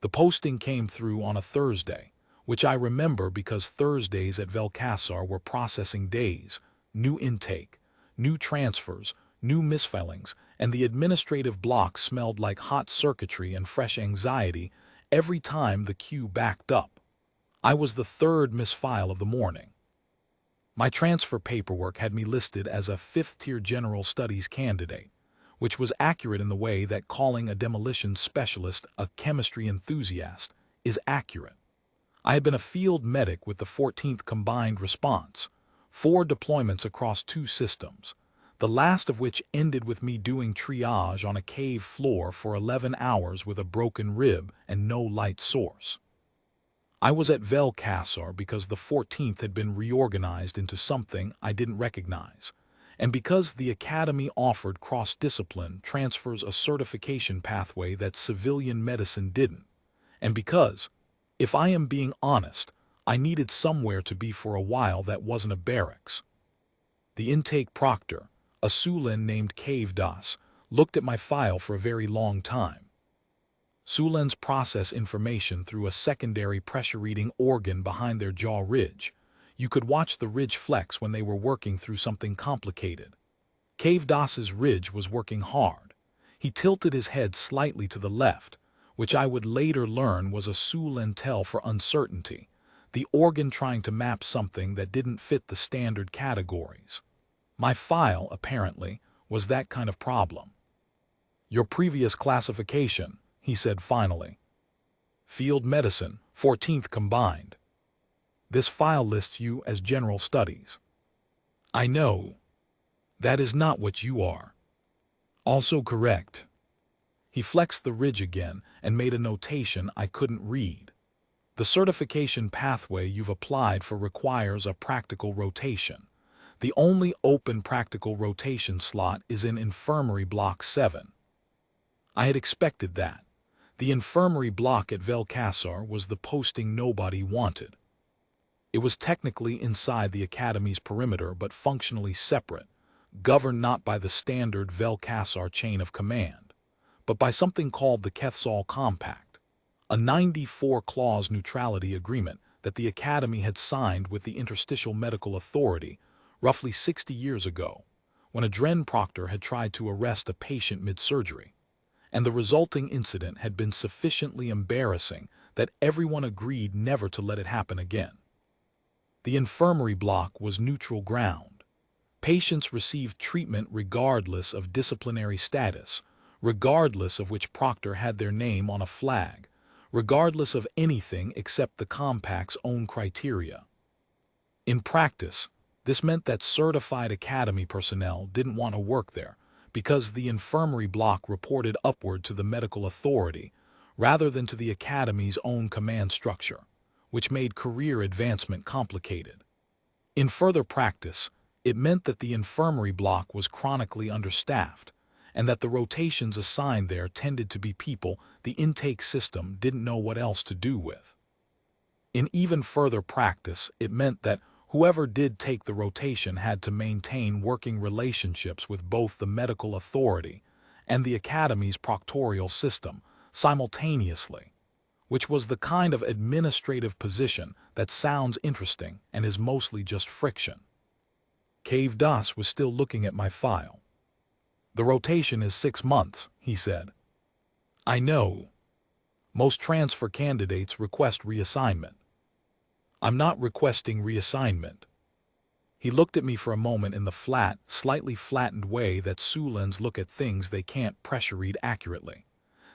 The posting came through on a Thursday, which I remember because Thursdays at Vel-Kassar were processing days, new intake, new transfers, new misfilings, and the administrative block smelled like hot circuitry and fresh anxiety every time the queue backed up. I was the third misfile of the morning. My transfer paperwork had me listed as a fifth-tier general studies candidate, which was accurate in the way that calling a demolition specialist a chemistry enthusiast is accurate. I had been a field medic with the 14th Combined Response, 4 deployments across 2 systems, the last of which ended with me doing triage on a cave floor for 11 hours with a broken rib and no light source. I was at Vel-Kassar because the 14th had been reorganized into something I didn't recognize, and because the academy offered cross-discipline transfers a certification pathway that civilian medicine didn't, and because, if I am being honest, I needed somewhere to be for a while that wasn't a barracks. The intake proctor, a Sulen named Keth-Sall, looked at my file for a very long time. Sulens process information through a secondary pressure-reading organ behind their jaw ridge. You could watch the ridge flex when they were working through something complicated. Keth-Sall's ridge was working hard. He tilted his head slightly to the left, which I would later learn was a Sulen tell for uncertainty, the organ trying to map something that didn't fit the standard categories. My file, apparently, was that kind of problem. "Your previous classification," he said finally. "Field medicine, 14th combined. This file lists you as general studies." "I know. That is not what you are." "Also correct." He flexed the ridge again and made a notation I couldn't read. "The certification pathway you've applied for requires a practical rotation. The only open practical rotation slot is in infirmary block 7. I had expected that. The infirmary block at Vel-Kassar was the posting nobody wanted. It was technically inside the academy's perimeter but functionally separate, governed not by the standard Vel-Kassar chain of command, but by something called the Keth-Sall Compact, a 94-clause neutrality agreement that the academy had signed with the Interstitial Medical Authority roughly 60 years ago, when a Dren Proctor had tried to arrest a patient mid-surgery, and the resulting incident had been sufficiently embarrassing that everyone agreed never to let it happen again. The infirmary block was neutral ground. Patients received treatment regardless of disciplinary status, regardless of which proctor had their name on a flag, regardless of anything except the compact's own criteria. In practice, this meant that certified academy personnel didn't want to work there because the infirmary block reported upward to the medical authority rather than to the academy's own command structure, which made career advancement complicated. In further practice, it meant that the infirmary block was chronically understaffed, and that the rotations assigned there tended to be people the intake system didn't know what else to do with. In even further practice, it meant that whoever did take the rotation had to maintain working relationships with both the medical authority and the academy's proctorial system simultaneously, which was the kind of administrative position that sounds interesting and is mostly just friction. Keth-Sall was still looking at my file. "The rotation is 6 months, he said. "I know. Most transfer candidates request reassignment." "I'm not requesting reassignment." He looked at me for a moment in the flat, slightly flattened way that Sulens look at things they can't pressure read accurately.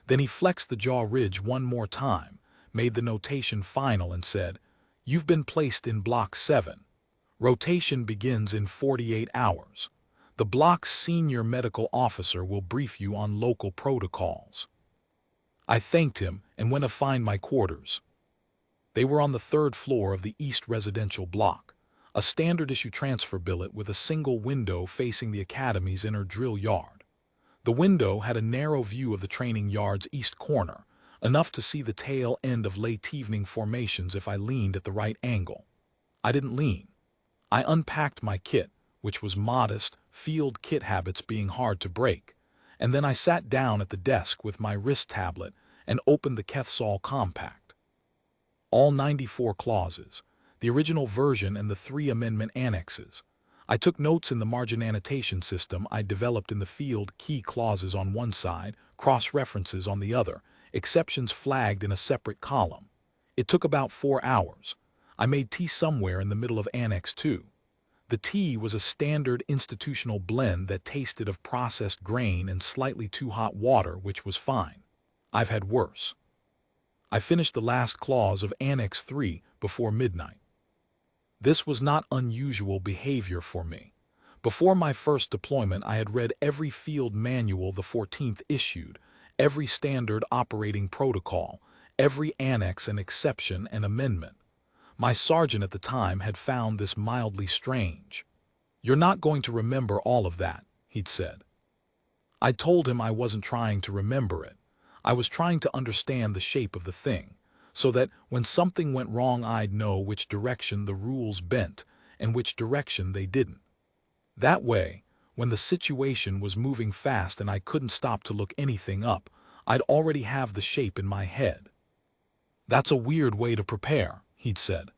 Then he flexed the jaw ridge one more time, made the notation final and said, "You've been placed in Block 7. Rotation begins in 48 hours. The block's senior medical officer will brief you on local protocols." I thanked him and went to find my quarters. They were on the 3rd floor of the East Residential Block, a standard-issue transfer billet with a single window facing the academy's inner drill yard. The window had a narrow view of the training yard's east corner, enough to see the tail end of late evening formations if I leaned at the right angle. I didn't lean. I unpacked my kit, which was modest, field kit habits being hard to break, and then I sat down at the desk with my wrist tablet and opened the Keth-Sall Compact. All 94 clauses, the original version and the 3 amendment annexes. I took notes in the margin annotation system I developed in the field, key clauses on one side, cross-references on the other, exceptions flagged in a separate column. It took about 4 hours. I made tea somewhere in the middle of Annex 2. The tea was a standard institutional blend that tasted of processed grain and slightly too hot water, which was fine. I've had worse. I finished the last clause of Annex 3 before midnight. This was not unusual behavior for me. Before my first deployment, I had read every field manual the 14th issued, every standard operating protocol, every annex and exception and amendment. My sergeant at the time had found this mildly strange. "You're not going to remember all of that," he'd said. I told him I wasn't trying to remember it. I was trying to understand the shape of the thing, so that when something went wrong I'd know which direction the rules bent and which direction they didn't. That way, when the situation was moving fast and I couldn't stop to look anything up, I'd already have the shape in my head. "That's a weird way to prepare," he'd said.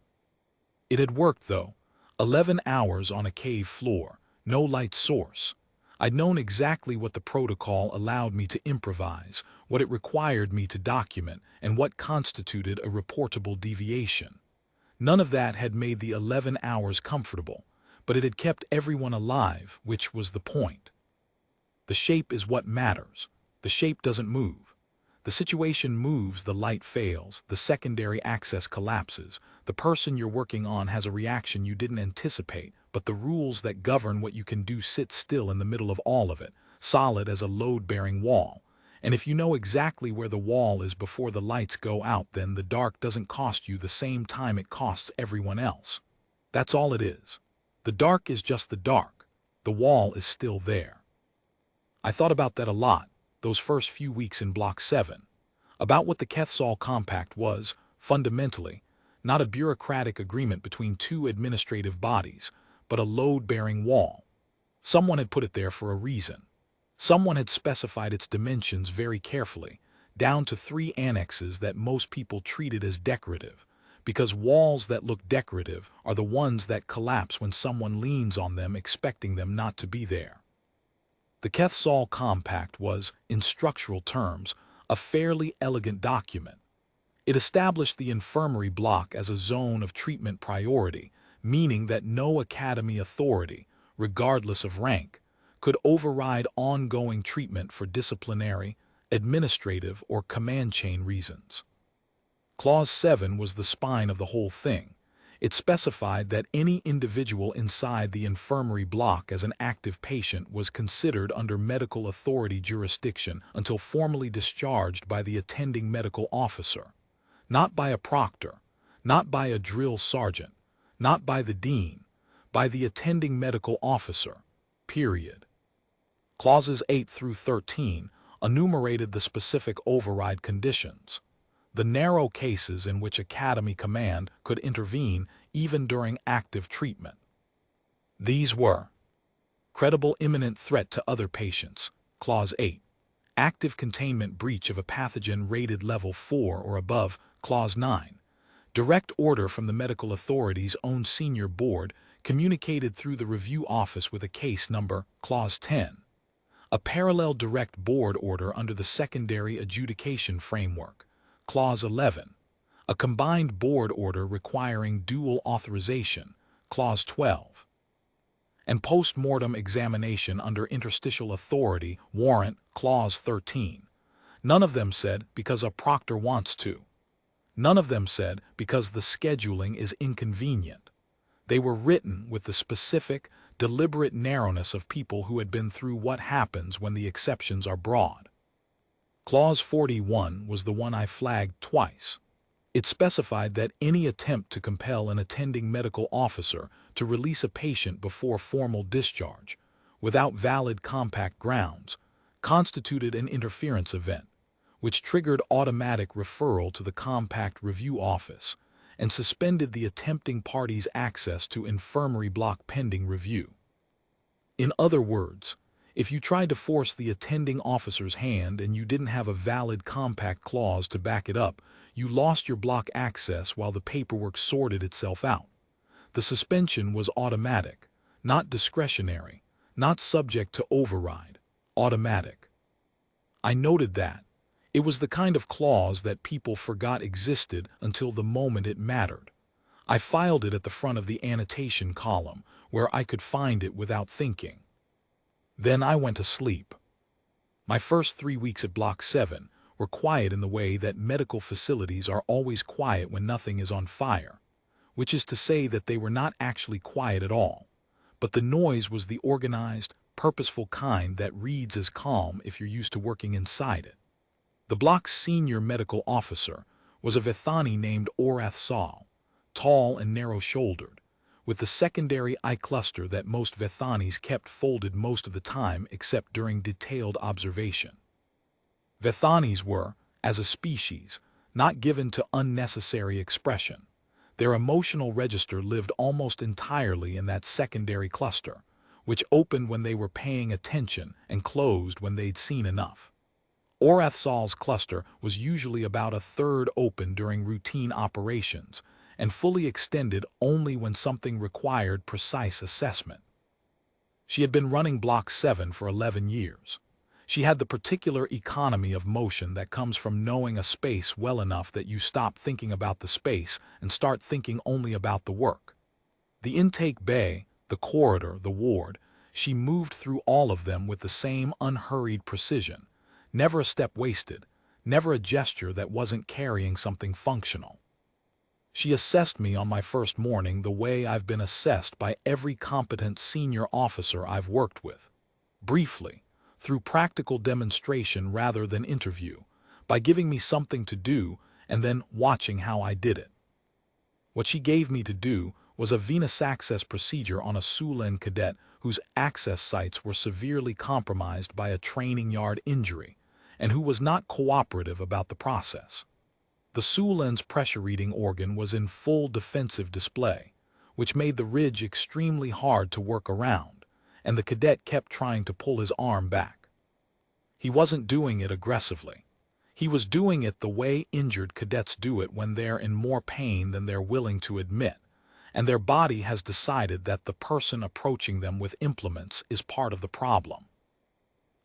It had worked, though. 11 hours on a cave floor, no light source. I'd known exactly what the protocol allowed me to improvise, what it required me to document, and what constituted a reportable deviation. None of that had made the 11 hours comfortable, but it had kept everyone alive, which was the point. The shape is what matters. The shape doesn't move. The situation moves, the light fails, the secondary access collapses, the person you're working on has a reaction you didn't anticipate, but the rules that govern what you can do sit still in the middle of all of it, solid as a load-bearing wall. And if you know exactly where the wall is before the lights go out, then the dark doesn't cost you the same time it costs everyone else. That's all it is. The dark is just the dark. The wall is still there. I thought about that a lot, those first few weeks in Block 7, about what the Keth-Sall Compact was, fundamentally, not a bureaucratic agreement between two administrative bodies, but a load-bearing wall. Someone had put it there for a reason. Someone had specified its dimensions very carefully, down to 3 annexes that most people treated as decorative, because walls that look decorative are the ones that collapse when someone leans on them expecting them not to be there. The Keth-Sall Compact was, in structural terms, a fairly elegant document. It established the infirmary block as a zone of treatment priority, meaning that no academy authority, regardless of rank, could override ongoing treatment for disciplinary, administrative, or command chain reasons. Clause 7 was the spine of the whole thing. It specified that any individual inside the infirmary block as an active patient was considered under medical authority jurisdiction until formally discharged by the attending medical officer, not by a proctor, not by a drill sergeant, not by the dean, by the attending medical officer, period. Clauses 8 through 13 enumerated the specific override conditions, the narrow cases in which Academy Command could intervene even during active treatment. These were: credible imminent threat to other patients, Clause 8, active containment breach of a pathogen rated level 4 or above, Clause 9, direct order from the medical authority's own senior board communicated through the review office with a case number, Clause 10, a parallel direct board order under the secondary adjudication framework, Clause 11, a combined board order requiring dual authorization, Clause 12, and post-mortem examination under interstitial authority warrant, Clause 13. None of them said because a proctor wants to. None of them said because the scheduling is inconvenient. They were written with the specific, deliberate narrowness of people who had been through what happens when the exceptions are broad. Clause 41 was the one I flagged twice. It specified that any attempt to compel an attending medical officer to release a patient before formal discharge, without valid compact grounds, constituted an interference event, which triggered automatic referral to the compact review office and suspended the attempting party's access to infirmary block pending review. In other words, If you tried to force the attending officer's hand and you didn't have a valid compact clause to back it up, you lost your block access while the paperwork sorted itself out. The suspension was automatic, not discretionary, not subject to override, automatic. I noted that. It was the kind of clause that people forgot existed until the moment it mattered. I filed it at the front of the annotation column, where I could find it without thinking. Then I went to sleep. My first 3 weeks at Block 7 were quiet in the way that medical facilities are always quiet when nothing is on fire, which is to say that they were not actually quiet at all, but the noise was the organized, purposeful kind that reads as calm if you're used to working inside it. The block's senior medical officer was a Vethani named Keth-Sall, tall and narrow-shouldered, with the secondary eye cluster that most Vethanis kept folded most of the time except during detailed observation. Vethanis were, as a species, not given to unnecessary expression. Their emotional register lived almost entirely in that secondary cluster, which opened when they were paying attention and closed when they'd seen enough. Keth-Sall's cluster was usually about a third open during routine operations and fully extended only when something required precise assessment. She had been running Block 7 for 11 years. She had the particular economy of motion that comes from knowing a space well enough that you stop thinking about the space and start thinking only about the work. The intake bay, the corridor, the ward, she moved through all of them with the same unhurried precision, never a step wasted, never a gesture that wasn't carrying something functional. She assessed me on my first morning the way I've been assessed by every competent senior officer I've worked with. Briefly, through practical demonstration rather than interview, by giving me something to do and then watching how I did it. What she gave me to do was a venous access procedure on a Sulen cadet whose access sites were severely compromised by a training yard injury and who was not cooperative about the process. The Sulen's pressure reading organ was in full defensive display, which made the ridge extremely hard to work around, and the cadet kept trying to pull his arm back. He wasn't doing it aggressively. He was doing it the way injured cadets do it when they're in more pain than they're willing to admit, and their body has decided that the person approaching them with implements is part of the problem.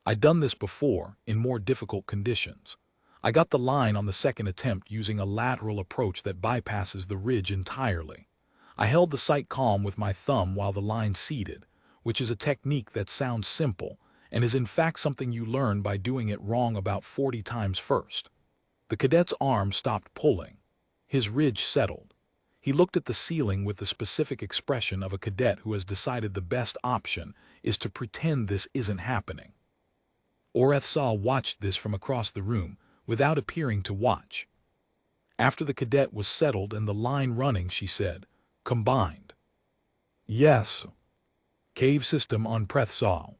I'd done this before, in more difficult conditions. I got the line on the second attempt using a lateral approach that bypasses the ridge entirely. I held the sight calm with my thumb while the line seated, which is a technique that sounds simple and is in fact something you learn by doing it wrong about 40 times first. The cadet's arm stopped pulling. His ridge settled. He looked at the ceiling with the specific expression of a cadet who has decided the best option is to pretend this isn't happening. Keth-Sall watched this from across the room, without appearing to watch. After the cadet was settled and the line running, she said, "Combined." "Yes. Cave system on Keth-Sall."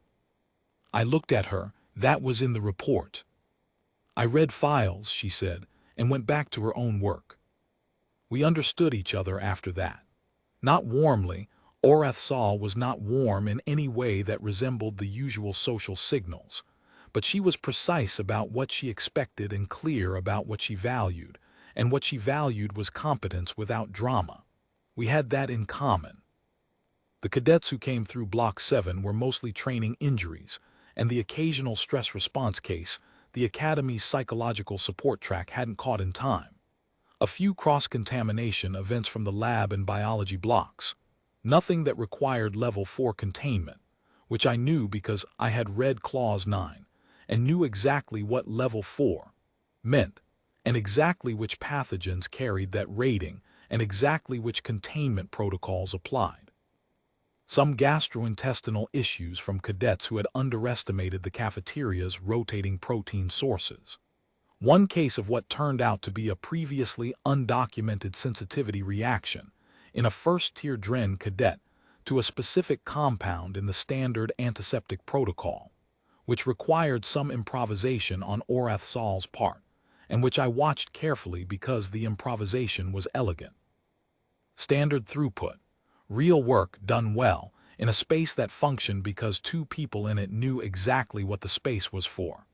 I looked at her. That was in the report. "I read files," she said, and went back to her own work. We understood each other after that. Not warmly. Keth-Sall was not warm in any way that resembled the usual social signals, but she was precise about what she expected and clear about what she valued, and what she valued was competence without drama. We had that in common. The cadets who came through Block 7 were mostly training injuries, and the occasional stress response case the Academy's psychological support track hadn't caught in time. A few cross-contamination events from the lab and biology blocks. Nothing that required Level 4 containment, which I knew because I had read Clause 9, and knew exactly what Level 4 meant, and exactly which pathogens carried that rating, and exactly which containment protocols applied. Some gastrointestinal issues from cadets who had underestimated the cafeteria's rotating protein sources. One case of what turned out to be a previously undocumented sensitivity reaction in a first-tier DREN cadet to a specific compound in the standard antiseptic protocol, which required some improvisation on Keth-Sall's part, and which I watched carefully because the improvisation was elegant. Standard throughput, real work done well, in a space that functioned because two people in it knew exactly what the space was for.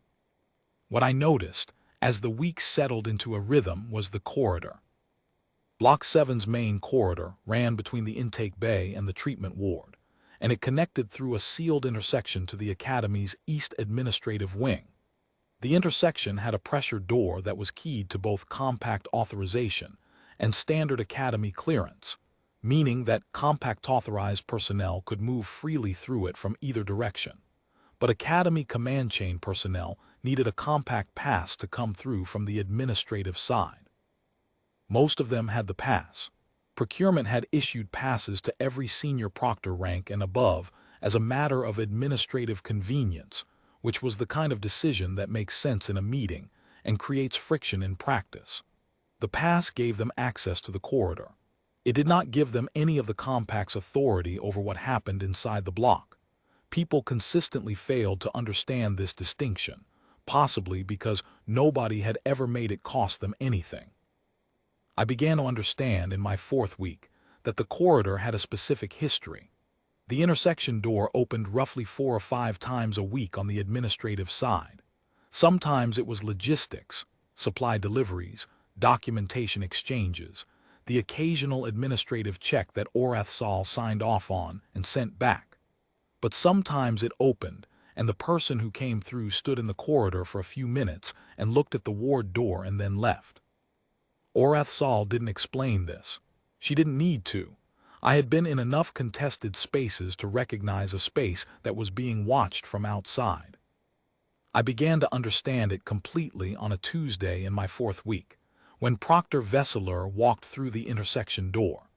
What I noticed, as the weeks settled into a rhythm, was the corridor. Block 7's main corridor ran between the intake bay and the treatment ward, and it connected through a sealed intersection to the Academy's East Administrative Wing. The intersection had a pressure door that was keyed to both compact authorization and standard Academy clearance, meaning that compact-authorized personnel could move freely through it from either direction. But Academy command chain personnel needed a compact pass to come through from the administrative side. Most of them had the pass. Procurement had issued passes to every senior proctor rank and above as a matter of administrative convenience, which was the kind of decision that makes sense in a meeting and creates friction in practice. The pass gave them access to the corridor. It did not give them any of the compact's authority over what happened inside the block. People consistently failed to understand this distinction, possibly because nobody had ever made it cost them anything. I began to understand in my 4th week that the corridor had a specific history. The intersection door opened roughly 4 or 5 times a week on the administrative side. Sometimes it was logistics, supply deliveries, documentation exchanges, the occasional administrative check that Keth-Sall signed off on and sent back. But sometimes it opened, and the person who came through stood in the corridor for a few minutes and looked at the ward door and then left. Keth-Sall didn't explain this. She didn't need to. I had been in enough contested spaces to recognize a space that was being watched from outside. I began to understand it completely on a Tuesday in my 4th week, when Proctor Vel-Kassar walked through the intersection door.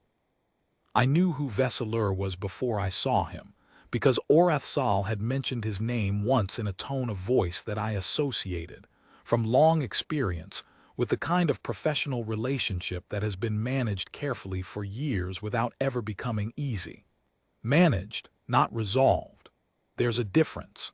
I knew who Vel-Kassar was before I saw him, because Keth-Sall had mentioned his name once in a tone of voice that I associated, from long experience, with the kind of professional relationship that has been managed carefully for years without ever becoming easy. Managed, not resolved. There's a difference.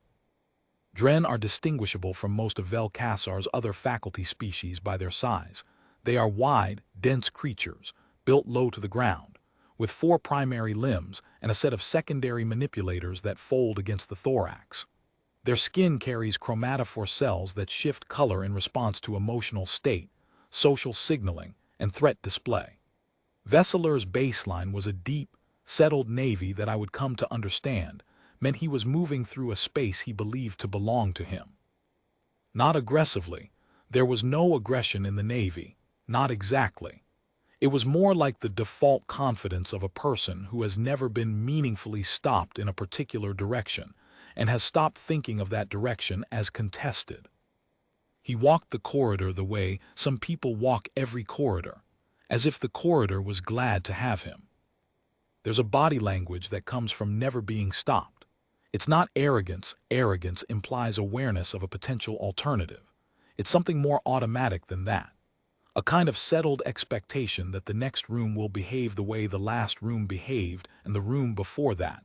Dren are distinguishable from most of Vel-Kassar's other faculty species by their size. They are wide, dense creatures, built low to the ground, with 4 primary limbs and a set of secondary manipulators that fold against the thorax. Their skin carries chromatophore cells that shift color in response to emotional state, social signaling, and threat display. Vel-Kassar's baseline was a deep, settled navy that I would come to understand meant he was moving through a space he believed to belong to him. Not aggressively. There was no aggression in the Navy. Not exactly. It was more like the default confidence of a person who has never been meaningfully stopped in a particular direction and has stopped thinking of that direction as contested. He walked the corridor the way some people walk every corridor, as if the corridor was glad to have him. There's a body language that comes from never being stopped. It's not arrogance. Arrogance implies awareness of a potential alternative. It's something more automatic than that. A kind of settled expectation that the next room will behave the way the last room behaved and the room before that.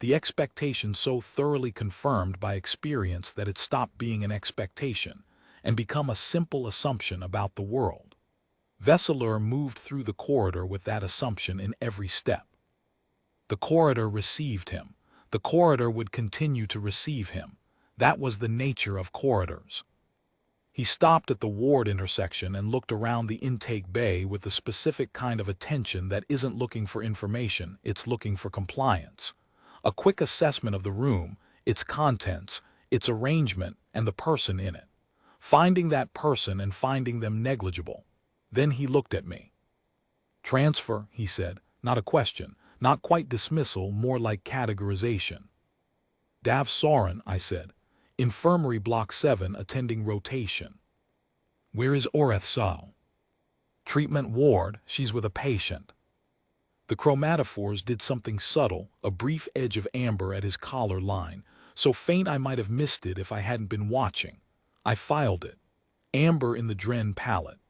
The expectation so thoroughly confirmed by experience that it stopped being an expectation and become a simple assumption about the world. Vel-Kassar moved through the corridor with that assumption in every step. The corridor received him. The corridor would continue to receive him. That was the nature of corridors. He stopped at the ward intersection and looked around the intake bay with the specific kind of attention that isn't looking for information, it's looking for compliance. A quick assessment of the room, its contents, its arrangement, and the person in it. Finding that person and finding them negligible. Then he looked at me. Transfer, he said, not a question. Not quite dismissal, more like categorization. Dav Soren, I said. Infirmary Block 7 attending rotation. Where is Keth-Sall? Treatment ward, she's with a patient. The chromatophores did something subtle, a brief edge of amber at his collar line, so faint I might have missed it if I hadn't been watching. I filed it. Amber in the Dren palette.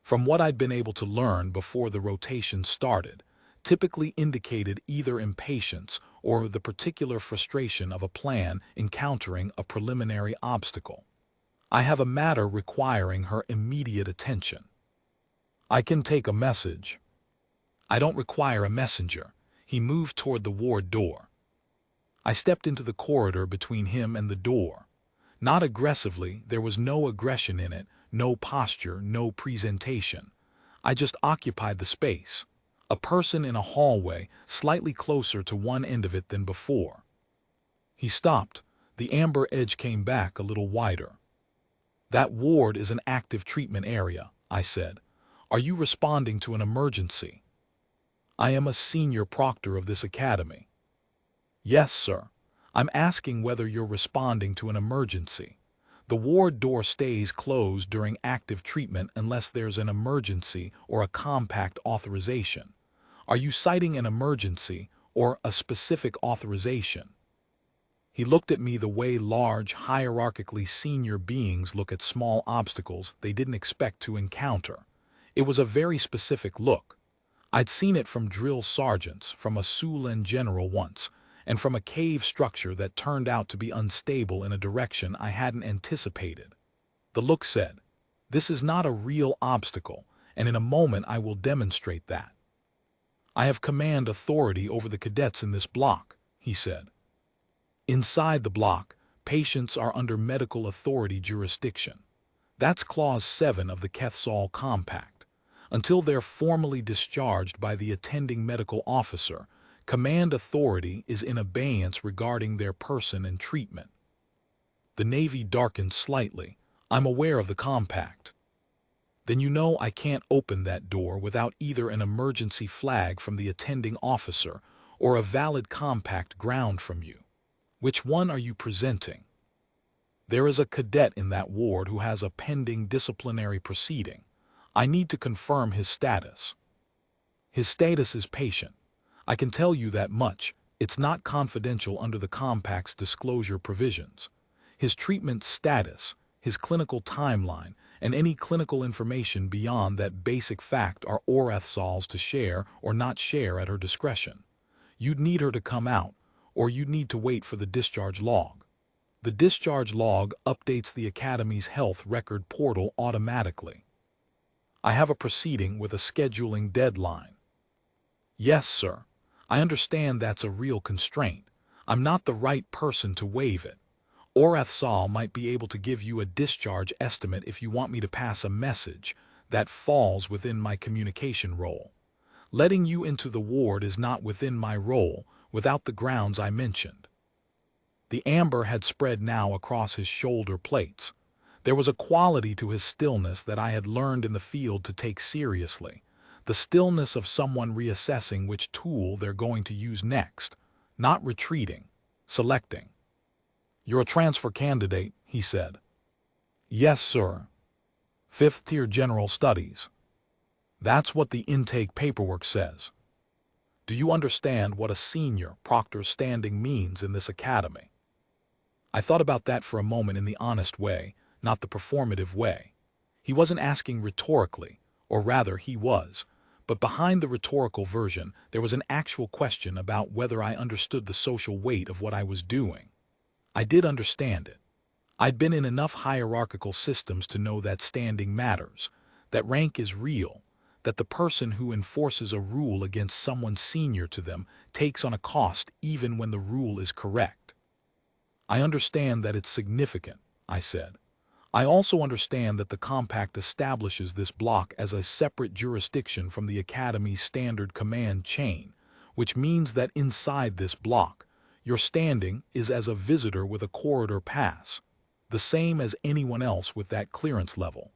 From what I'd been able to learn before the rotation started, typically indicated either impatience or the particular frustration of a plan encountering a preliminary obstacle. I have a matter requiring her immediate attention. I can take a message. I don't require a messenger. He moved toward the ward door. I stepped into the corridor between him and the door. Not aggressively, there was no aggression in it, no posture, no presentation. I just occupied the space. A person in a hallway, slightly closer to one end of it than before. He stopped. The amber edge came back a little wider. "That ward is an active treatment area," I said. "Are you responding to an emergency?" "I am a senior proctor of this academy." "Yes, sir. I'm asking whether you're responding to an emergency. The ward door stays closed during active treatment unless there's an emergency or a compact authorization. Are you citing an emergency or a specific authorization?" He looked at me the way large, hierarchically senior beings look at small obstacles they didn't expect to encounter. It was a very specific look. I'd seen it from drill sergeants, from a Sulan general once, and from a cave structure that turned out to be unstable in a direction I hadn't anticipated. The look said, "This is not a real obstacle, and in a moment I will demonstrate that." "I have command authority over the cadets in this block," he said. "Inside the block, patients are under medical authority jurisdiction. That's Clause 7 of the Keth-Sall Compact. Until they're formally discharged by the attending medical officer, command authority is in abeyance regarding their person and treatment." The Navy darkened slightly. "I'm aware of the compact." "Then you know I can't open that door without either an emergency flag from the attending officer or a valid compact ground from you. Which one are you presenting?" "There is a cadet in that ward who has a pending disciplinary proceeding. I need to confirm his status." "His status is patient. I can tell you that much. It's not confidential under the compact's disclosure provisions. His treatment status, his clinical timeline, and any clinical information beyond that basic fact are Keth-Sall's to share or not share at her discretion. You'd need her to come out, or you'd need to wait for the discharge log. The discharge log updates the Academy's health record portal automatically. I have a proceeding with a scheduling deadline." "Yes, sir. I understand that's a real constraint. I'm not the right person to waive it. Keth-Sall might be able to give you a discharge estimate if you want me to pass a message. That falls within my communication role. Letting you into the ward is not within my role, without the grounds I mentioned." The amber had spread now across his shoulder plates. There was a quality to his stillness that I had learned in the field to take seriously. The stillness of someone reassessing which tool they're going to use next, not retreating, selecting. "You're a transfer candidate," he said. "Yes, sir. 5th tier general studies." "That's what the intake paperwork says." "Do you understand what a senior proctor standing means in this academy?" I thought about that for a moment in the honest way, not the performative way. He wasn't asking rhetorically, or rather he was, but behind the rhetorical version there was an actual question about whether I understood the social weight of what I was doing. I did understand it. I'd been in enough hierarchical systems to know that standing matters, that rank is real, that the person who enforces a rule against someone senior to them takes on a cost even when the rule is correct. "I understand that it's significant," I said. "I also understand that the compact establishes this block as a separate jurisdiction from the Academy's standard command chain, which means that inside this block, your standing is as a visitor with a corridor pass, the same as anyone else with that clearance level.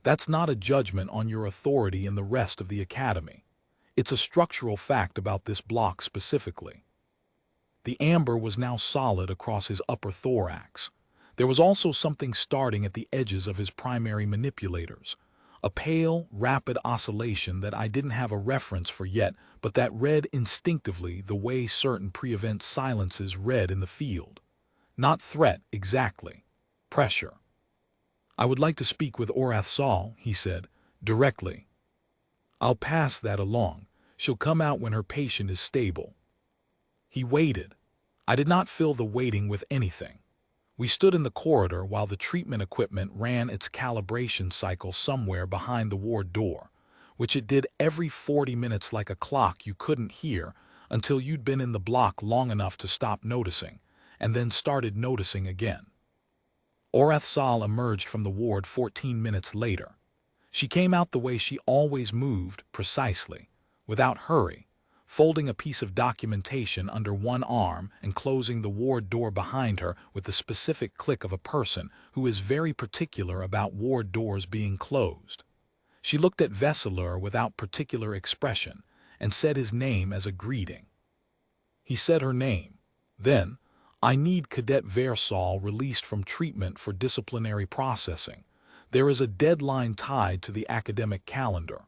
That's not a judgment on your authority in the rest of the Academy. It's a structural fact about this block specifically." The amber was now solid across his upper thorax. There was also something starting at the edges of his primary manipulators, a pale, rapid oscillation that I didn't have a reference for yet, but that read instinctively the way certain pre-event silences read in the field. Not threat, exactly. Pressure. "I would like to speak with Keth-Sall," he said, "directly." "I'll pass that along. She'll come out when her patient is stable." He waited. I did not fill the waiting with anything. We stood in the corridor while the treatment equipment ran its calibration cycle somewhere behind the ward door, which it did every 40 minutes like a clock you couldn't hear, until you'd been in the block long enough to stop noticing, and then started noticing again. Keth-Sall emerged from the ward 14 minutes later. She came out the way she always moved, precisely, without hurry, folding a piece of documentation under one arm and closing the ward door behind her with the specific click of a person who is very particular about ward doors being closed. She looked at Vel-Kassar without particular expression and said his name as a greeting. He said her name. Then, "I need Cadet Vel-Kassar released from treatment for disciplinary processing. There is a deadline tied to the academic calendar."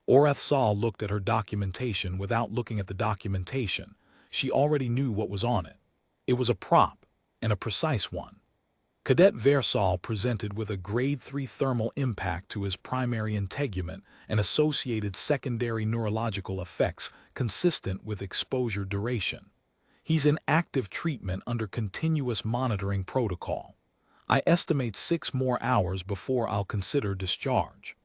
Keth-Sall looked at her documentation without looking at the documentation. She already knew what was on it. It was a prop, and a precise one. Cadet Vel-Kassar presented with a grade 3 thermal impact to his primary integument and associated secondary neurological effects consistent with exposure duration. He's in active treatment under continuous monitoring protocol. I estimate 6 more hours before I'll consider discharge.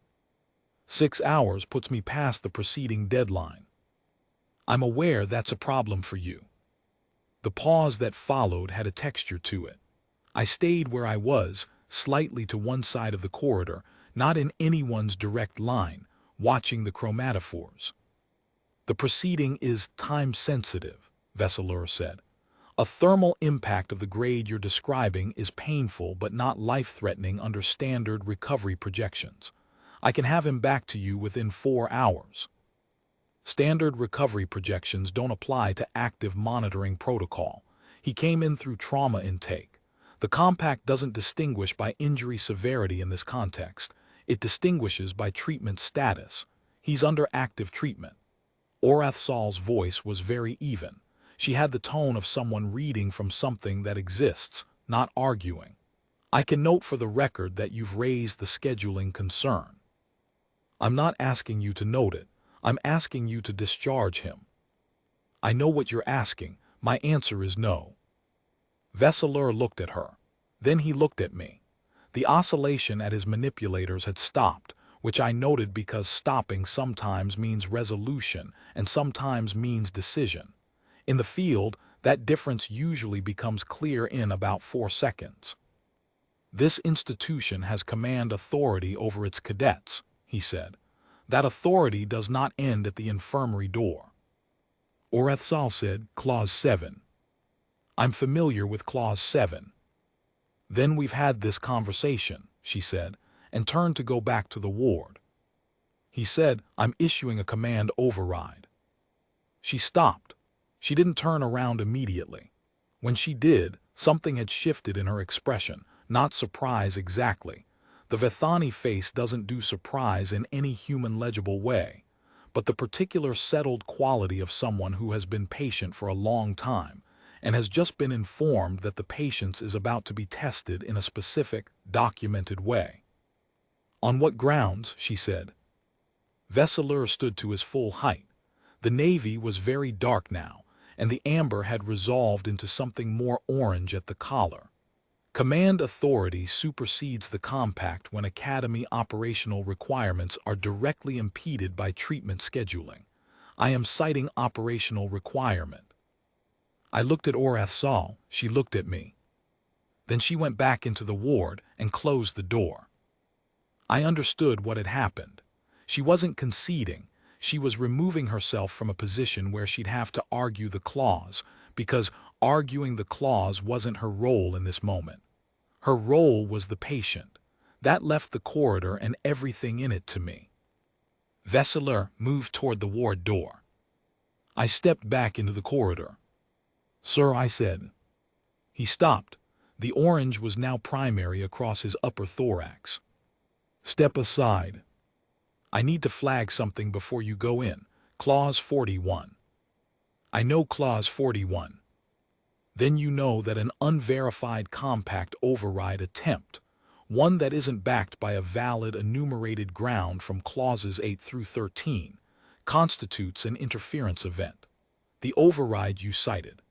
6 hours puts me past the preceding deadline. I'm aware that's a problem for you. The pause that followed had a texture to it. I stayed where I was, slightly to one side of the corridor, not in anyone's direct line, watching the chromatophores. "The proceeding is time-sensitive," Vel-Kassar said. "A thermal impact of the grade you're describing is painful but not life-threatening under standard recovery projections. I can have him back to you within 4 hours. Standard recovery projections don't apply to active monitoring protocol. He came in through trauma intake. The compact doesn't distinguish by injury severity in this context. It distinguishes by treatment status. He's under active treatment." Keth-Sall's voice was very even. She had the tone of someone reading from something that exists, not arguing. "I can note for the record that you've raised the scheduling concern. I'm not asking you to note it. I'm asking you to discharge him." "I know what you're asking. My answer is no." Vel-Kassar looked at her. Then he looked at me. The oscillation at his manipulators had stopped, which I noted because stopping sometimes means resolution and sometimes means decision. In the field, that difference usually becomes clear in about 4 seconds. "This institution has command authority over its cadets," he said. "That authority does not end at the infirmary door." Keth-Sall said, "Clause 7. I'm familiar with Clause 7. "Then we've had this conversation," she said, and turned to go back to the ward. He said, "I'm issuing a command override." She stopped. She didn't turn around immediately. When she did, something had shifted in her expression, not surprise exactly. The Vethani face doesn't do surprise in any human legible way, but the particular settled quality of someone who has been patient for a long time, and has just been informed that the patience is about to be tested in a specific, documented way. "On what grounds?" she said. Vel-Kassar stood to his full height. The navy was very dark now, and the amber had resolved into something more orange at the collar. "Command authority supersedes the compact when academy operational requirements are directly impeded by treatment scheduling. I am citing operational requirement." I looked at Keth-Sall, she looked at me. Then she went back into the ward and closed the door. I understood what had happened. She wasn't conceding. She was removing herself from a position where she'd have to argue the clause, because arguing the clause wasn't her role in this moment. Her role was the patient. That left the corridor and everything in it to me. Vel-Kassar moved toward the ward door. I stepped back into the corridor. "Sir," I said. He stopped. The orange was now primary across his upper thorax. "Step aside. I need to flag something before you go in. Clause 41. "I know Clause 41. "Then you know that an unverified compact override attempt, one that isn't backed by a valid enumerated ground from Clauses 8 through 13, constitutes an interference event. The override you cited.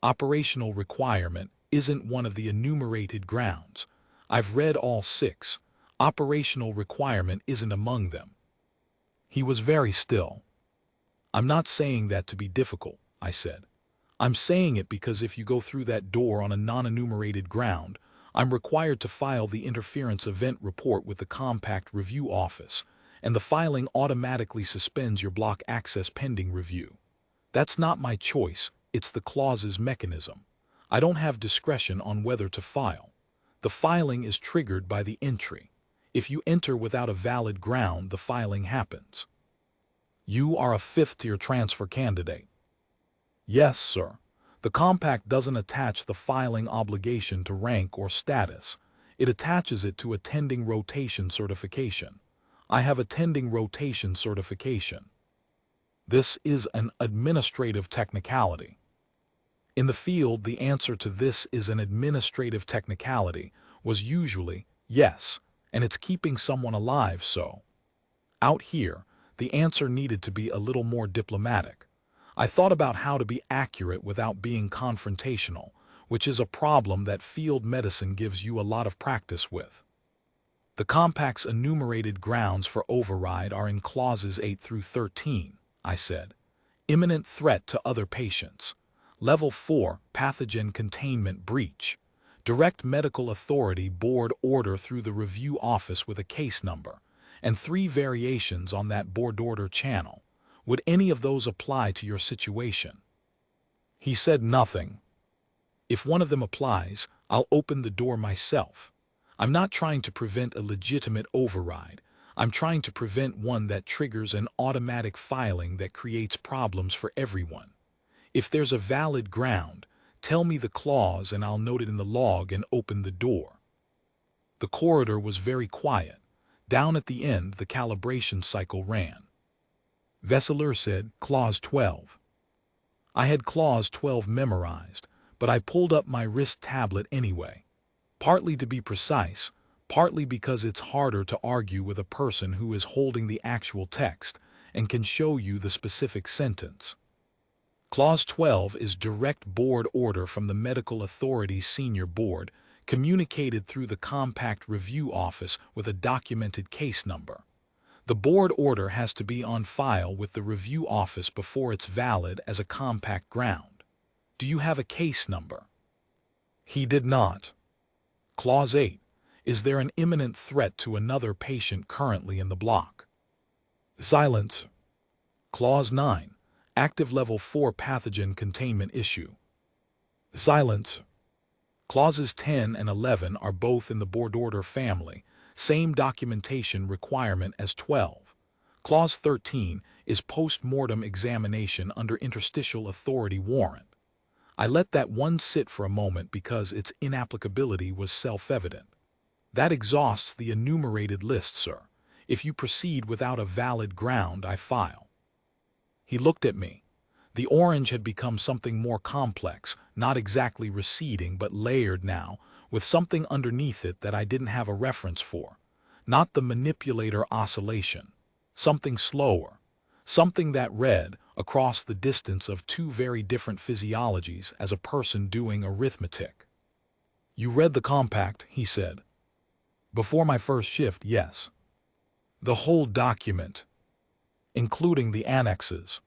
Operational requirement isn't one of the enumerated grounds. I've read all 6. Operational requirement isn't among them." He was very still. I'm not saying that to be difficult, I said. I'm saying it because if you go through that door on a non-enumerated ground, I'm required to file the interference event report with the compact review office, and the filing automatically suspends your block access pending review. That's not my choice, it's the clause's mechanism. I don't have discretion on whether to file. The filing is triggered by the entry. If you enter without a valid ground, the filing happens. You are a fifth-tier transfer candidate. Yes, sir. The compact doesn't attach the filing obligation to rank or status. It attaches it to attending rotation certification. I have attending rotation certification. This is an administrative technicality. In the field, the answer to this is an administrative technicality was usually yes, and it's keeping someone alive, so. Out here, the answer needed to be a little more diplomatic. I thought about how to be accurate without being confrontational, which is a problem that field medicine gives you a lot of practice with. The compact's enumerated grounds for override are in clauses 8 through 13, I said. Imminent threat to other patients. Level 4, pathogen containment breach. Direct medical authority board order through the review office with a case number, and 3 variations on that board order channel. Would any of those apply to your situation? He said nothing. If one of them applies, I'll open the door myself. I'm not trying to prevent a legitimate override. I'm trying to prevent one that triggers an automatic filing that creates problems for everyone. If there's a valid ground, tell me the clause and I'll note it in the log and open the door. The corridor was very quiet. Down at the end, the calibration cycle ran. Vel-Kassar said, Clause 12. I had Clause 12 memorized, but I pulled up my wrist tablet anyway. Partly to be precise, partly because it's harder to argue with a person who is holding the actual text and can show you the specific sentence. Clause 12 is direct board order from the medical authority's senior board, communicated through the compact review office with a documented case number. The board order has to be on file with the review office before it's valid as a compact ground. Do you have a case number? He did not. Clause 8. Is there an imminent threat to another patient currently in the block? Silence. Clause 9. Active Level 4 pathogen containment issue. Silence. Clauses 10 and 11 are both in the board order family, same documentation requirement as 12. Clause 13 is post-mortem examination under interstitial authority warrant. I let that one sit for a moment because its inapplicability was self-evident. That exhausts the enumerated list, sir. If you proceed without a valid ground, I file. He looked at me. The orange had become something more complex, not exactly receding but layered now, with something underneath it that I didn't have a reference for. Not the manipulator oscillation. Something slower. Something that read across the distance of 2 very different physiologies as a person doing arithmetic. You read the compact, he said. Before my first shift, yes. The whole document, including the annexes.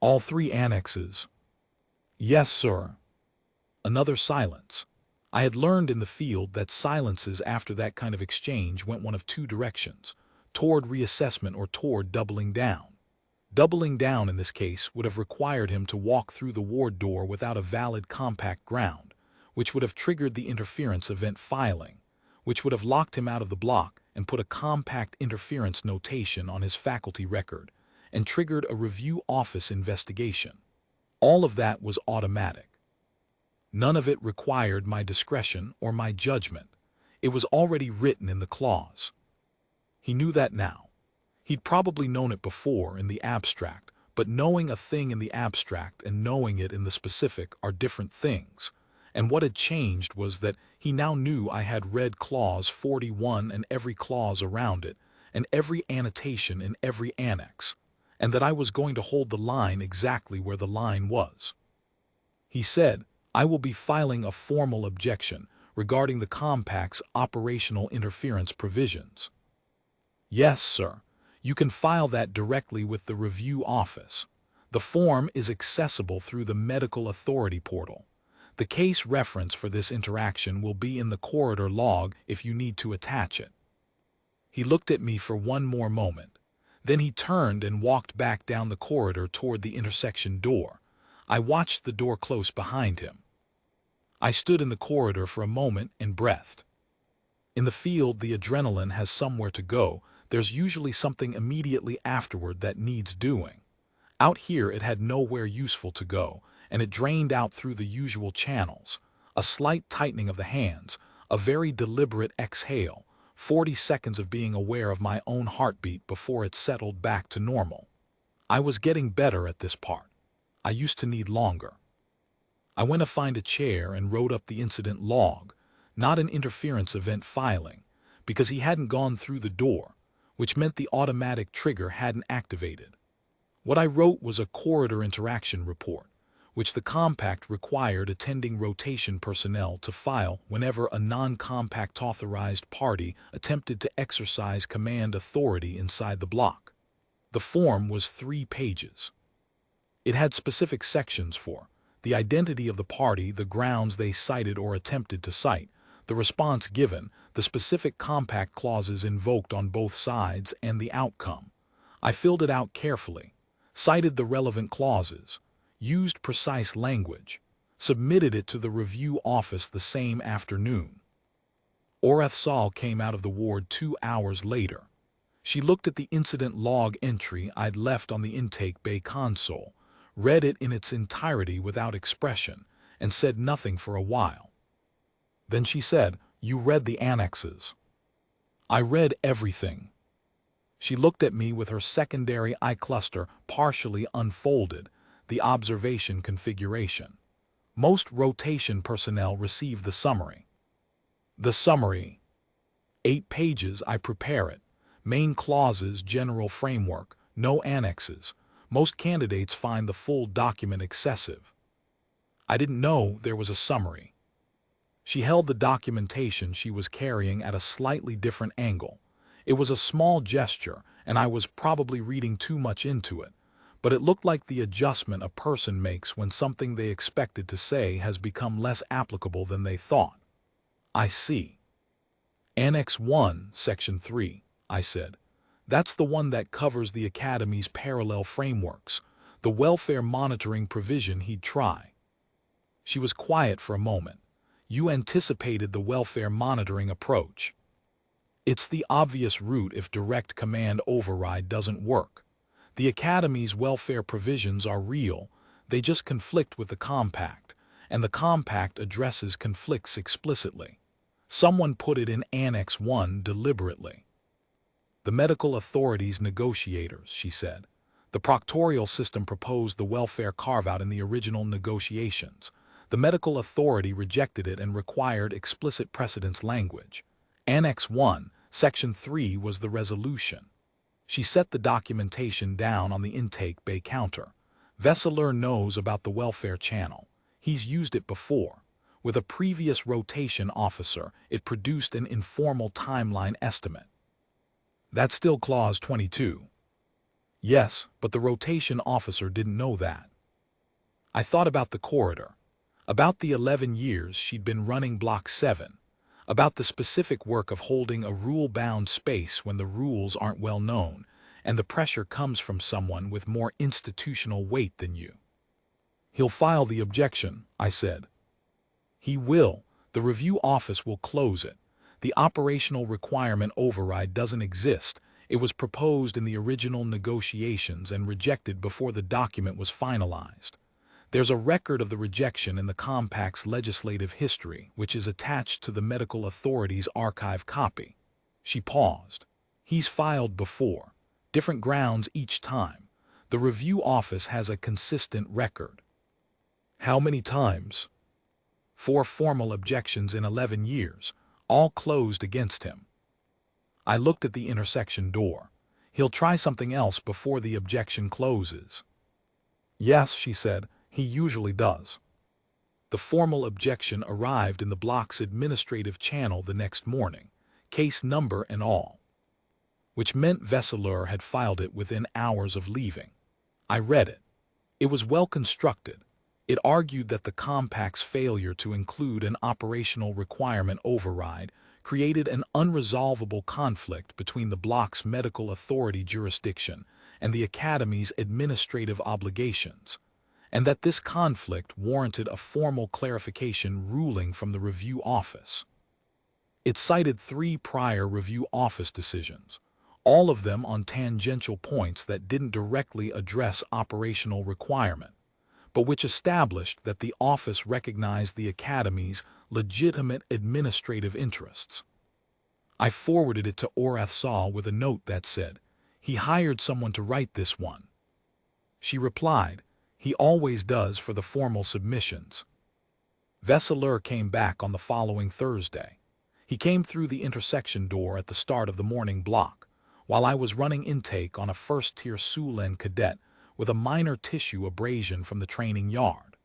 All 3 annexes. Yes, sir. Another silence. I had learned in the field that silences after that kind of exchange went one of 2 directions, toward reassessment or toward doubling down. Doubling down in this case would have required him to walk through the ward door without a valid compact ground, which would have triggered the interference event filing, which would have locked him out of the block and put a compact interference notation on his faculty record, and triggered a review office investigation. All of that was automatic. None of it required my discretion or my judgment. It was already written in the clause. He knew that now. He'd probably known it before in the abstract, but knowing a thing in the abstract and knowing it in the specific are different things. And what had changed was that he now knew I had read Clause 41 and every clause around it, and every annotation in every annex, and that I was going to hold the line exactly where the line was. He said, I will be filing a formal objection regarding the compact's operational interference provisions. Yes, sir. You can file that directly with the review office. The form is accessible through the medical authority portal. The case reference for this interaction will be in the corridor log if you need to attach it. He looked at me for one more moment. Then he turned and walked back down the corridor toward the intersection door. I watched the door close behind him. I stood in the corridor for a moment and breathed. In the field, the adrenaline has somewhere to go. There's usually something immediately afterward that needs doing. Out here, it had nowhere useful to go, and it drained out through the usual channels. A slight tightening of the hands, a very deliberate exhale, 40 seconds of being aware of my own heartbeat before it settled back to normal. I was getting better at this part. I used to need longer. I went to find a chair and wrote up the incident log, not an interference event filing, because he hadn't gone through the door, which meant the automatic trigger hadn't activated. What I wrote was a corridor interaction report, which the compact required attending rotation personnel to file whenever a non-compact authorized party attempted to exercise command authority inside the block. The form was 3 pages. It had specific sections for the identity of the party, the grounds they cited or attempted to cite, the response given, the specific compact clauses invoked on both sides, and the outcome. I filled it out carefully, cited the relevant clauses, used precise language, submitted it to the review office the same afternoon. Keth-Sall came out of the ward 2 hours later. She looked at the incident log entry I'd left on the intake bay console, read it in its entirety without expression, and said nothing for a while. Then she said, "You read the annexes." "I read everything." She looked at me with her secondary eye cluster partially unfolded, the observation configuration. Most rotation personnel receive the summary. The summary. 8 pages, I prepare it. Main clauses, general framework, no annexes. Most candidates find the full document excessive. I didn't know there was a summary. She held the documentation she was carrying at a slightly different angle. It was a small gesture, and I was probably reading too much into it, but it looked like the adjustment a person makes when something they expected to say has become less applicable than they thought. "I see. Annex 1, Section 3, I said. "That's the one that covers the Academy's parallel frameworks, the welfare monitoring provision he'd try." She was quiet for a moment. "You anticipated the welfare monitoring approach. It's the obvious route if direct command override doesn't work. The Academy's welfare provisions are real, they just conflict with the compact, and the compact addresses conflicts explicitly. Someone put it in Annex 1 deliberately." "The medical authorities negotiators," she said. "The proctorial system proposed the welfare carve-out in the original negotiations. The medical authority rejected it and required explicit precedence language. Annex 1, Section 3 was the resolution." She set the documentation down on the intake bay counter. "Vel-Kassar knows about the welfare channel. He's used it before. With a previous rotation officer, it produced an informal timeline estimate." "That's still Clause 22. "Yes, but the rotation officer didn't know that." I thought about the corridor, about the 11 years she'd been running Block 7, about the specific work of holding a rule-bound space when the rules aren't well known, and the pressure comes from someone with more institutional weight than you. "He'll file the objection," I said. "He will. The review office will close it. The operational requirement override doesn't exist. It was proposed in the original negotiations and rejected before the document was finalized. There's a record of the rejection in the compact's legislative history, which is attached to the medical authority's archive copy." She paused. "He's filed before. Different grounds each time. The review office has a consistent record." "How many times?" 4 formal objections in 11 years, all closed against him." I looked at the intersection door. "He'll try something else before the objection closes." "Yes," she said, "he usually does." The formal objection arrived in the block's administrative channel the next morning, case number and all. which meant Vel-Kassar had filed it within hours of leaving. I read it. It was well constructed. It argued that the compact's failure to include an operational requirement override created an unresolvable conflict between the block's medical authority jurisdiction and the Academy's administrative obligations, and that this conflict warranted a formal clarification ruling from the review office. It cited 3 prior review office decisions, all of them on tangential points that didn't directly address operational requirement, but which established that the office recognized the Academy's legitimate administrative interests. I forwarded it to Keth-Sall with a note that said, "He hired someone to write this one." She replied, "He always does for the formal submissions." Vel-Kassar came back on the following Thursday. He came through the intersection door at the start of the morning block, while I was running intake on a first-tier Sulen cadet with a minor tissue abrasion from the training yard.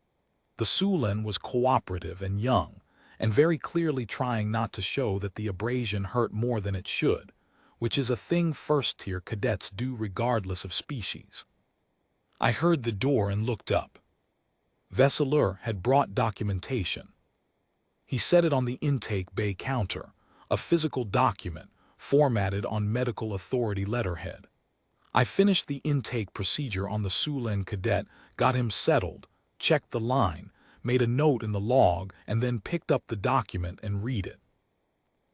The Sulen was cooperative and young, and very clearly trying not to show that the abrasion hurt more than it should, which is a thing first-tier cadets do regardless of species. I heard the door and looked up. Vel-Kassar had brought documentation. He set it on the intake bay counter, a physical document formatted on medical authority letterhead. I finished the intake procedure on the Sulen cadet, got him settled, checked the line, made a note in the log, and then picked up the document and read it.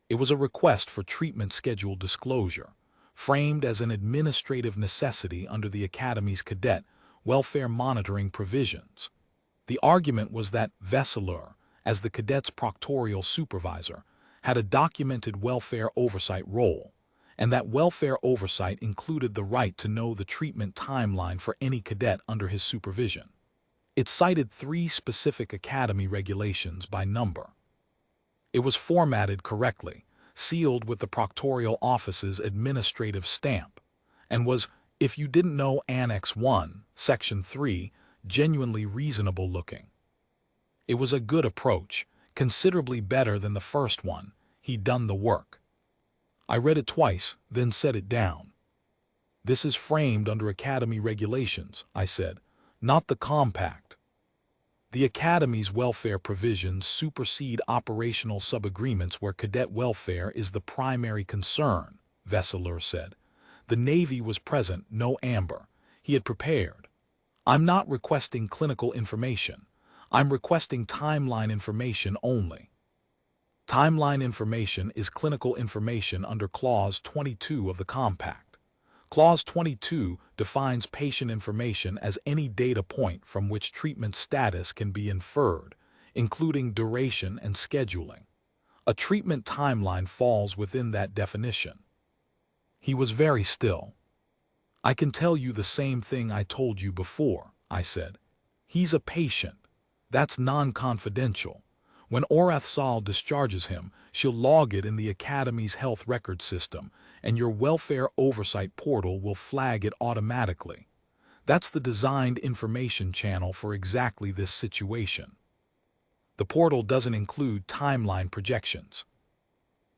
It was a request for treatment schedule disclosure, framed as an administrative necessity under the Academy's cadet welfare monitoring provisions. The argument was that Vel-Kassar, as the cadet's proctorial supervisor, had a documented welfare oversight role, and that welfare oversight included the right to know the treatment timeline for any cadet under his supervision. It cited 3 specific Academy regulations by number. It was formatted correctly, sealed with the proctorial office's administrative stamp, and was, if you didn't know Annex 1, Section 3, genuinely reasonable looking. It was a good approach, considerably better than the first one. He'd done the work. I read it twice, then set it down. "This is framed under Academy regulations," I said, "not the compact. The Academy's welfare provisions supersede operational subagreements where cadet welfare is the primary concern," Vel-Kassar said. "The Navy was present, no amber. He had prepared. I'm not requesting clinical information. I'm requesting timeline information only." Timeline information is clinical information under Clause 22 of the Compact. Clause 22 defines patient information as any data point from which treatment status can be inferred, including duration and scheduling. A treatment timeline falls within that definition. He was very still. "I can tell you the same thing I told you before," I said. "He's a patient. That's non-confidential. When Keth-Sall discharges him, she'll log it in the Academy's health record system, and your welfare oversight portal will flag it automatically. That's the designed information channel for exactly this situation. The portal doesn't include timeline projections."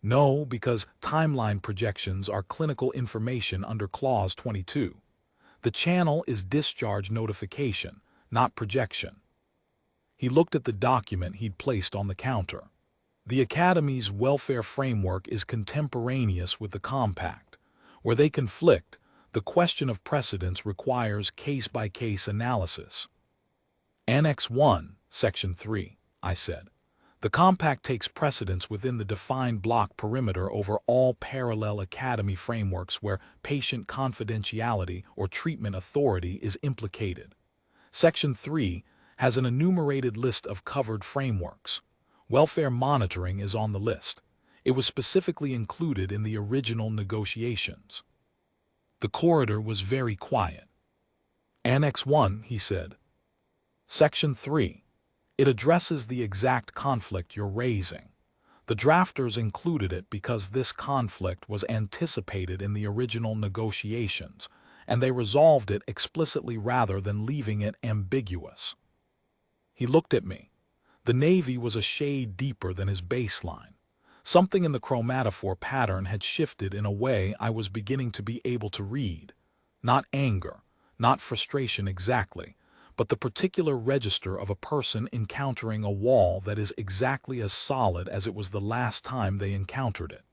"No, because timeline projections are clinical information under Clause 22. The channel is discharge notification, not projection." He looked at the document he'd placed on the counter. The Academy's welfare framework is contemporaneous with the compact. Where they conflict, the question of precedence requires case-by-case analysis. Annex 1, Section 3, I said. The compact takes precedence within the defined block perimeter over all parallel Academy frameworks where patient confidentiality or treatment authority is implicated. Section 3 has an enumerated list of covered frameworks. Welfare monitoring is on the list. It was specifically included in the original negotiations. The corridor was very quiet. "Annex 1, he said. "Section 3. It addresses the exact conflict you're raising. The drafters included it because this conflict was anticipated in the original negotiations, and they resolved it explicitly rather than leaving it ambiguous." He looked at me. The Navy was a shade deeper than his baseline. Something in the chromatophore pattern had shifted in a way I was beginning to be able to read. Not anger, not frustration exactly, but the particular register of a person encountering a wall that is exactly as solid as it was the last time they encountered it.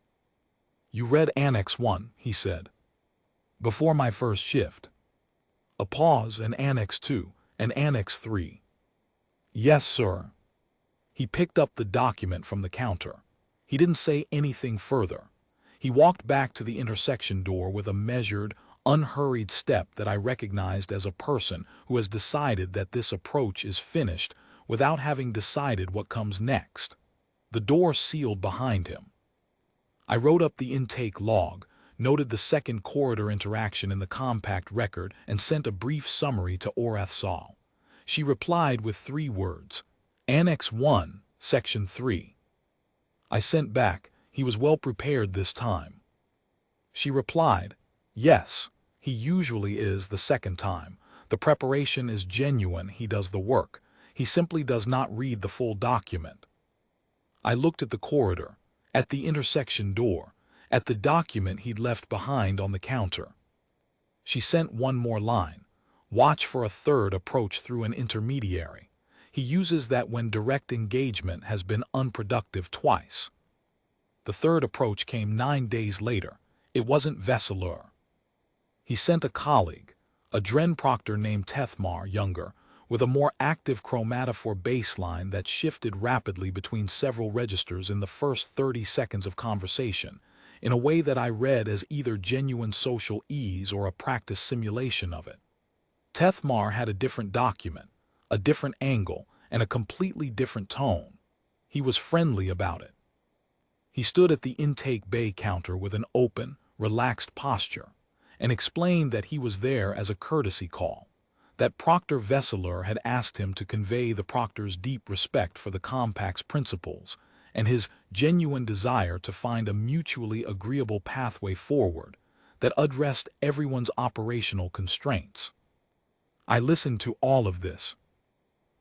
"You read Annex 1, he said. "Before my first shift." A pause, and Annex 2, and Annex 3. "Yes, sir." He picked up the document from the counter. He didn't say anything further. He walked back to the intersection door with a measured, unhurried step that I recognized as a person who has decided that this approach is finished without having decided what comes next. The door sealed behind him. I wrote up the intake log, noted the second corridor interaction in the compact record, and sent a brief summary to Keth-Sall. She replied with 3 words, "Annex 1, Section 3. I sent back, "He was well prepared this time." She replied, "Yes, he usually is the second time. The preparation is genuine, he does the work. He simply does not read the full document." I looked at the corridor, at the intersection door, at the document he'd left behind on the counter. She sent one more line, "Watch for a third approach through an intermediary. He uses that when direct engagement has been unproductive twice." The third approach came 9 days later. It wasn't Vel-Kassar. He sent a colleague, a Proctor named Keth-Sall, younger, with a more active chromatophore baseline that shifted rapidly between several registers in the first 30 seconds of conversation, in a way that I read as either genuine social ease or a practice simulation of it. Keth-Sall had a different document, a different angle, and a completely different tone. He was friendly about it. He stood at the intake bay counter with an open, relaxed posture, and explained that he was there as a courtesy call, that Proctor Vel-Kassar had asked him to convey the Proctor's deep respect for the compact's principles and his genuine desire to find a mutually agreeable pathway forward that addressed everyone's operational constraints. I listened to all of this.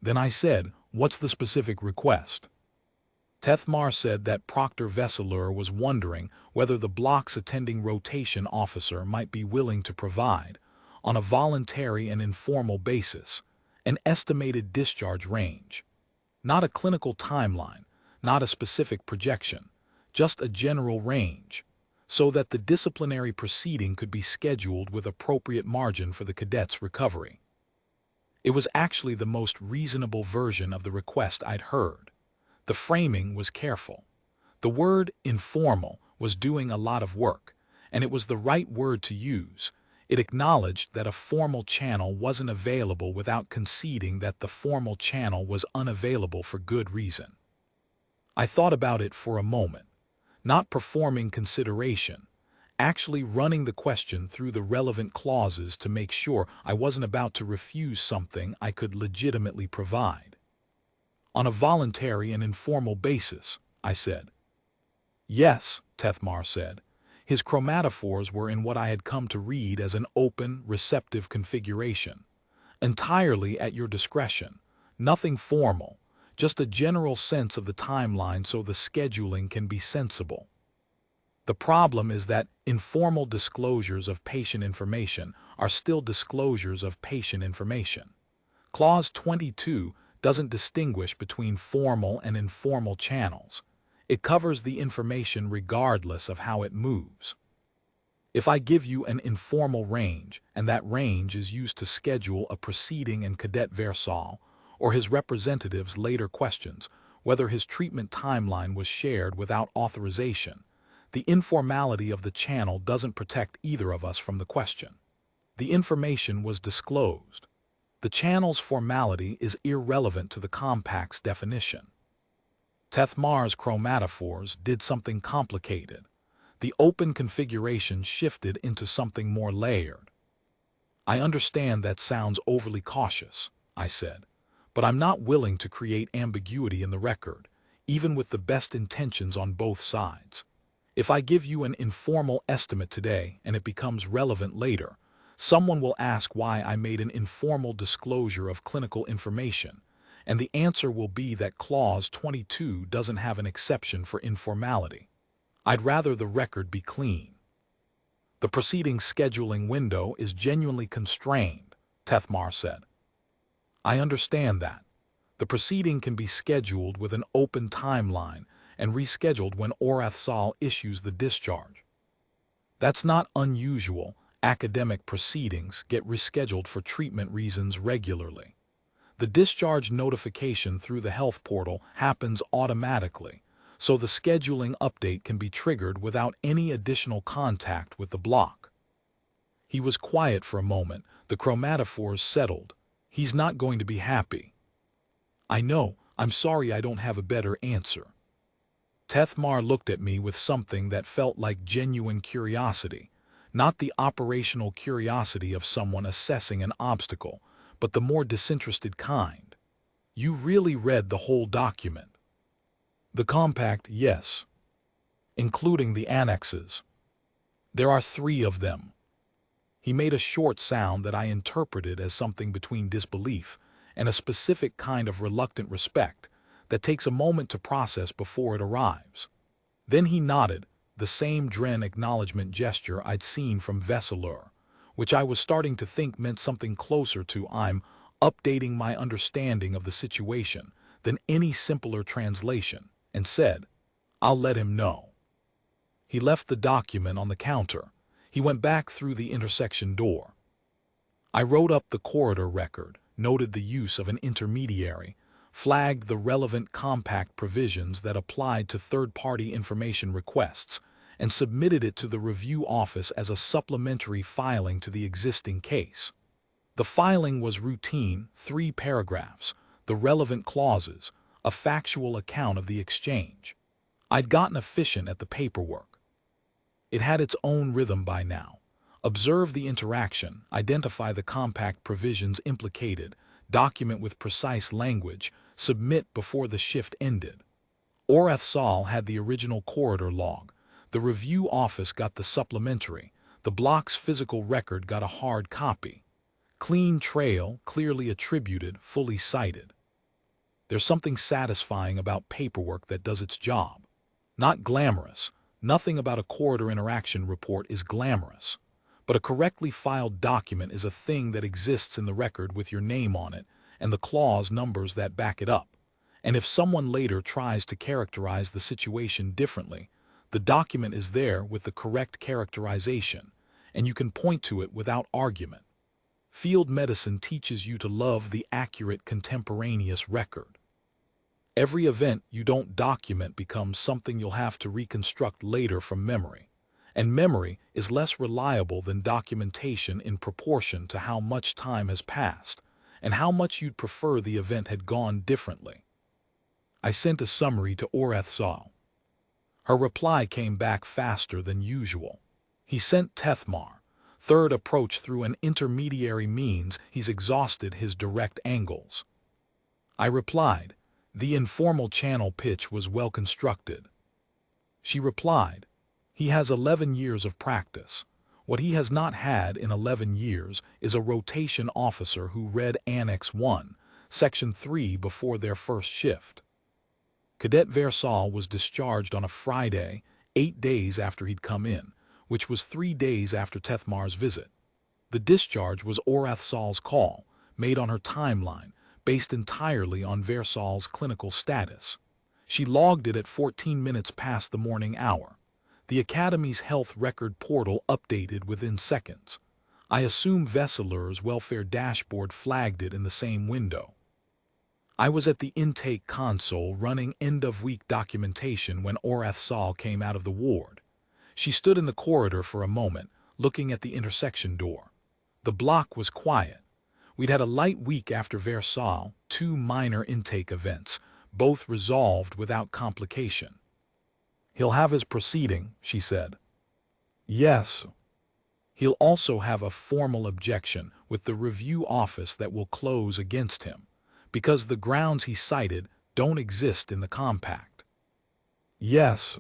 Then I said, "What's the specific request?" Keth-Sall said that Proctor Vel-Kassar was wondering whether the block's attending rotation officer might be willing to provide, on a voluntary and informal basis, an estimated discharge range. Not a clinical timeline, not a specific projection, just a general range, so that the disciplinary proceeding could be scheduled with appropriate margin for the cadet's recovery. It was actually the most reasonable version of the request I'd heard. The framing was careful. The word informal was doing a lot of work, and it was the right word to use. It acknowledged that a formal channel wasn't available without conceding that the formal channel was unavailable for good reason. I thought about it for a moment, not performing consideration, actually running the question through the relevant clauses to make sure I wasn't about to refuse something I could legitimately provide. "On a voluntary and informal basis," I said. "Yes," Keth-Sall said. His chromatophores were in what I had come to read as an open, receptive configuration. "Entirely at your discretion. Nothing formal, just a general sense of the timeline so the scheduling can be sensible. The problem is that informal disclosures of patient information are still disclosures of patient information. Clause 22 doesn't distinguish between formal and informal channels. It covers the information regardless of how it moves. If I give you an informal range, and that range is used to schedule a proceeding and Cadet Vel-Kassar or his representatives later questions whether his treatment timeline was shared without authorization, the informality of the channel doesn't protect either of us from the question. The information was disclosed. The channel's formality is irrelevant to the compact's definition." Keth-Sall's chromatophores did something complicated. The open configuration shifted into something more layered. "I understand that sounds overly cautious," I said, "but I'm not willing to create ambiguity in the record, even with the best intentions on both sides. If I give you an informal estimate today and it becomes relevant later, someone will ask why I made an informal disclosure of clinical information, and the answer will be that Clause 22 doesn't have an exception for informality. I'd rather the record be clean. The proceeding scheduling window is genuinely constrained, Keth-Sall said. I understand that. The proceeding can be scheduled with an open timeline and rescheduled when Keth-Sall issues the discharge. That's not unusual. Academic proceedings get rescheduled for treatment reasons regularly. The discharge notification through the health portal happens automatically, so the scheduling update can be triggered without any additional contact with the block. He was quiet for a moment. The chromatophores settled. He's not going to be happy. I know. I'm sorry I don't have a better answer. Keth-Sall looked at me with something that felt like genuine curiosity, not the operational curiosity of someone assessing an obstacle, but the more disinterested kind. You really read the whole document? The compact, yes. Including the annexes. There are 3 of them. He made a short sound that I interpreted as something between disbelief and a specific kind of reluctant respect that takes a moment to process before it arrives. Then he nodded, the same Dren acknowledgement gesture I'd seen from Vel-Kassar, which I was starting to think meant something closer to I'm updating my understanding of the situation than any simpler translation, and said, I'll let him know. He left the document on the counter. He went back through the intersection door. I wrote up the corridor record, noted the use of an intermediary, flagged the relevant compact provisions that applied to third-party information requests, and submitted it to the review office as a supplementary filing to the existing case. The filing was routine, 3 paragraphs, the relevant clauses, a factual account of the exchange. I'd gotten efficient at the paperwork. It had its own rhythm by now. Observe the interaction, identify the compact provisions implicated, document with precise language, submit before the shift ended. Keth-Sall had the original corridor log. The review office got the supplementary. The block's physical record got a hard copy. Clean trail, clearly attributed, fully cited. There's something satisfying about paperwork that does its job. Not glamorous. Nothing about a corridor interaction report is glamorous. But a correctly filed document is a thing that exists in the record with your name on it and the clause numbers that back it up. And if someone later tries to characterize the situation differently, the document is there with the correct characterization, and you can point to it without argument. Field medicine teaches you to love the accurate contemporaneous record. Every event you don't document becomes something you'll have to reconstruct later from memory. And memory is less reliable than documentation in proportion to how much time has passed and how much you'd prefer the event had gone differently. I sent a summary to Keth-Sall. Her reply came back faster than usual. He sent Keth-Sall. Third approach through an intermediary means he's exhausted his direct angles. I replied, the informal channel pitch was well constructed. She replied, he has 11 years of practice. What he has not had in 11 years is a rotation officer who read Annex 1, Section 3 before their first shift. Cadet Vel-Kassar was discharged on a Friday, 8 days after he'd come in, which was 3 days after Keth-Sall's visit. The discharge was Keth-Sall's call, made on her timeline, based entirely on Vel-Kassar's clinical status. She logged it at 14 minutes past the morning hour. The Academy's health record portal updated within seconds. I assume Vel-Kassar's welfare dashboard flagged it in the same window. I was at the intake console running end-of-week documentation when Keth-Sall came out of the ward. She stood in the corridor for a moment, looking at the intersection door. The block was quiet. We'd had a light week after Vel-Kassar, 2 minor intake events, both resolved without complication. He'll have his proceeding, she said. Yes. He'll also have a formal objection with the review office that will close against him, because the grounds he cited don't exist in the compact. Yes.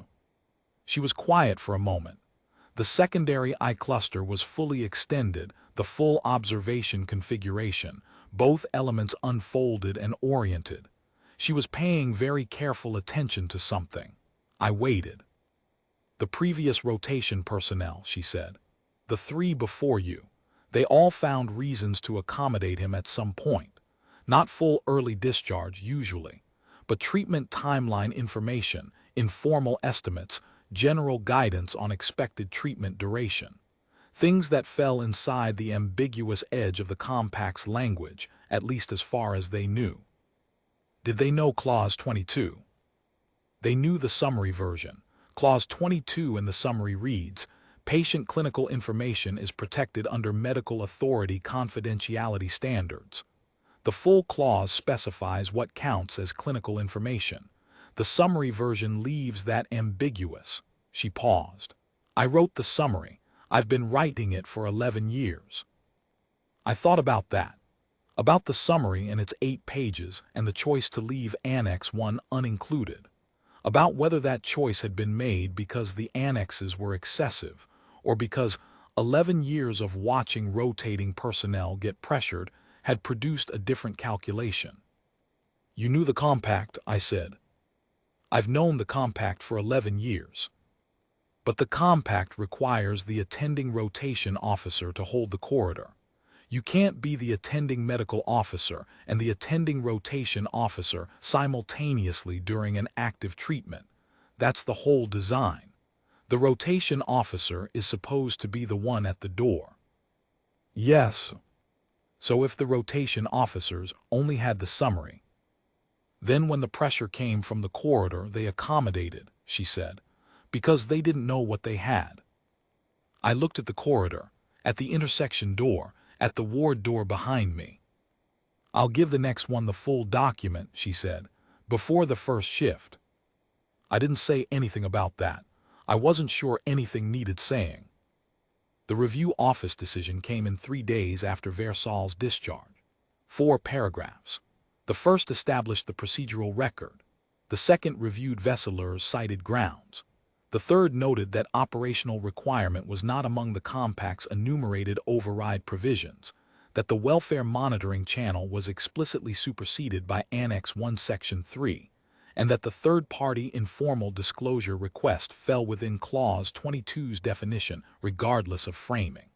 She was quiet for a moment. The secondary eye cluster was fully extended, the full observation configuration, both elements unfolded and oriented. She was paying very careful attention to something. I waited. The previous rotation personnel, she said. The three before you. They all found reasons to accommodate him at some point. Not full early discharge, usually, but treatment timeline information, informal estimates, general guidance on expected treatment duration. Things that fell inside the ambiguous edge of the compact's language, at least as far as they knew. Did they know Clause 22? They knew the summary version. Clause 22 in the summary reads, patient clinical information is protected under medical authority confidentiality standards. The full clause specifies what counts as clinical information. The summary version leaves that ambiguous. She paused. I wrote the summary. I've been writing it for 11 years. I thought about that. About the summary and its 8 pages and the choice to leave Annex 1 unincluded. About whether that choice had been made because the annexes were excessive or because 11 years of watching rotating personnel get pressured had produced a different calculation. You knew the compact, I said. I've known the compact for 11 years. But the compact requires the attending rotation officer to hold the corridor. You can't be the attending medical officer and the attending rotation officer simultaneously during an active treatment. That's the whole design. The rotation officer is supposed to be the one at the door. Yes. So if the rotation officers only had the summary, then when the pressure came from the corridor, they accommodated, she said, because they didn't know what they had. I looked at the corridor, at the intersection door, at the ward door behind me. I'll give the next one the full document, she said, before the first shift. I didn't say anything about that. I wasn't sure anything needed saying. The review office decision came in 3 days after Vel-Kassar's discharge. 4 paragraphs. The first established the procedural record. The second reviewed Vel-Kassar's cited grounds. The third noted that operational requirement was not among the compact's enumerated override provisions, that the welfare monitoring channel was explicitly superseded by Annex 1 Section 3, and that the third-party informal disclosure request fell within Clause 22's definition, regardless of framing.